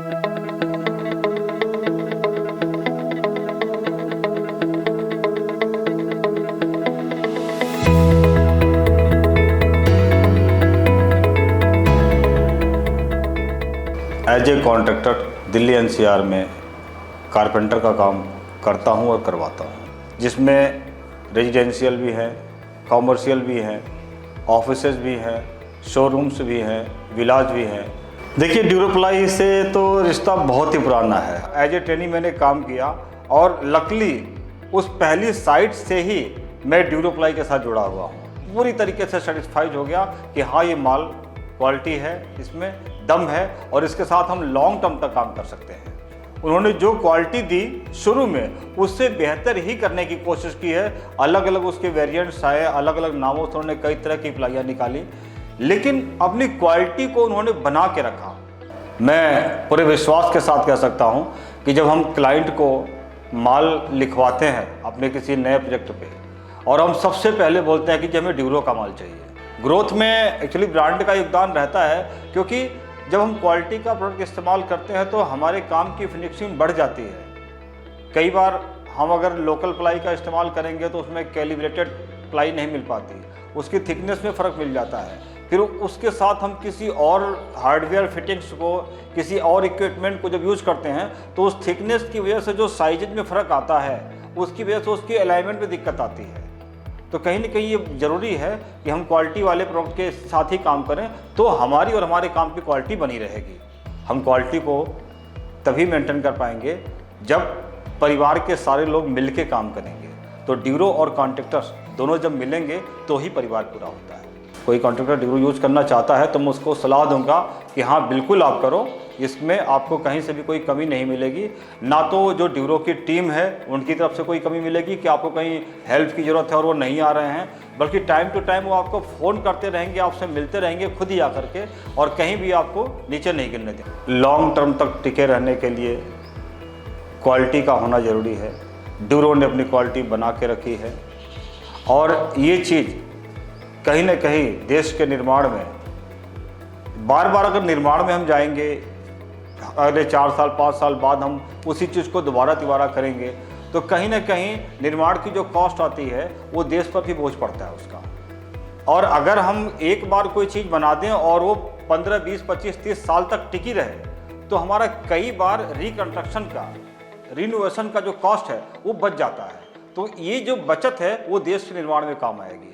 As a contractor Delhi NCR में carpenter का काम करता हूं और करवाता हूं, जिसमें रेजिडेंशियल भी है, कॉमर्शियल भी है, ऑफिसेज भी हैं, शोरूम्स भी हैं, विलाज भी हैं। देखिए, ड्यूरोप्लाई से तो रिश्ता बहुत ही पुराना है। एज ए ट्रेनी मैंने काम किया और लकली उस पहली साइट से ही मैं ड्यूरोप्लाई के साथ जुड़ा हुआ हूँ। पूरी तरीके से सेटिस्फाइड हो गया कि हाँ, ये माल क्वालिटी है, इसमें दम है और इसके साथ हम लॉन्ग टर्म तक काम कर सकते हैं। उन्होंने जो क्वालिटी दी शुरू में, उससे बेहतर ही करने की कोशिश की है। अलग अलग उसके वेरिएंट्स आए, अलग अलग नामों से उन्होंने कई तरह की प्लाइयाँ निकाली, लेकिन अपनी क्वालिटी को उन्होंने बना के रखा। मैं पूरे विश्वास के साथ कह सकता हूँ कि जब हम क्लाइंट को माल लिखवाते हैं अपने किसी नए प्रोजेक्ट पे, और हम सबसे पहले बोलते हैं कि हमें ड्यूरो का माल चाहिए। ग्रोथ में एक्चुअली ब्रांड का योगदान रहता है, क्योंकि जब हम क्वालिटी का प्रोडक्ट इस्तेमाल करते हैं तो हमारे काम की फिनिशिंग बढ़ जाती है। कई बार हम अगर लोकल प्लाई का इस्तेमाल करेंगे तो उसमें कैलिब्रेटेड प्लाई नहीं मिल पाती, उसकी थिकनेस में फ़र्क मिल जाता है। फिर उसके साथ हम किसी और हार्डवेयर फिटिंग्स को, किसी और इक्विपमेंट को जब यूज़ करते हैं तो उस थिकनेस की वजह से जो साइजेज में फ़र्क आता है, उसकी वजह से उसकी अलाइनमेंट में दिक्कत आती है। तो कहीं ना कहीं ये ज़रूरी है कि हम क्वालिटी वाले प्रोडक्ट के साथ ही काम करें, तो हमारी और हमारे काम की क्वालिटी बनी रहेगी। हम क्वालिटी को तभी मेंटेन कर पाएंगे जब परिवार के सारे लोग मिलके काम करेंगे। तो ड्यूरो और कॉन्ट्रैक्टर्स दोनों जब मिलेंगे तो ही परिवार पूरा होता है। कोई कॉन्ट्रैक्टर ड्यूरो यूज़ करना चाहता है तो मैं उसको सलाह दूंगा कि हाँ, बिल्कुल आप करो, इसमें आपको कहीं से भी कोई कमी नहीं मिलेगी। ना तो जो ड्यूरो की टीम है उनकी तरफ से कोई कमी मिलेगी कि आपको कहीं हेल्प की ज़रूरत है और वो नहीं आ रहे हैं, बल्कि टाइम टू टाइम वो आपको फ़ोन करते रहेंगे, आपसे मिलते रहेंगे खुद ही आकर के, और कहीं भी आपको नीचे नहीं गिरने देंगे। लॉन्ग टर्म तक टिके रहने के लिए क्वालिटी का होना ज़रूरी है। ड्यूरो ने अपनी क्वालिटी बना के रखी है, और ये चीज़ कहीं ना कहीं देश के निर्माण में, बार बार अगर निर्माण में हम जाएंगे, अगले 4 साल 5 साल बाद हम उसी चीज़ को दोबारा करेंगे, तो कहीं ना कहीं निर्माण की जो कॉस्ट आती है वो देश पर भी बोझ पड़ता है उसका। और अगर हम एक बार कोई चीज़ बना दें और वो 15, 20, 25, 30 साल तक टिकी रहे, तो हमारा कई बार रिकंस्ट्रक्शन का, रिनोवेशन का जो कॉस्ट है वो बच जाता है। तो ये जो बचत है वो देश के निर्माण में काम आएगी।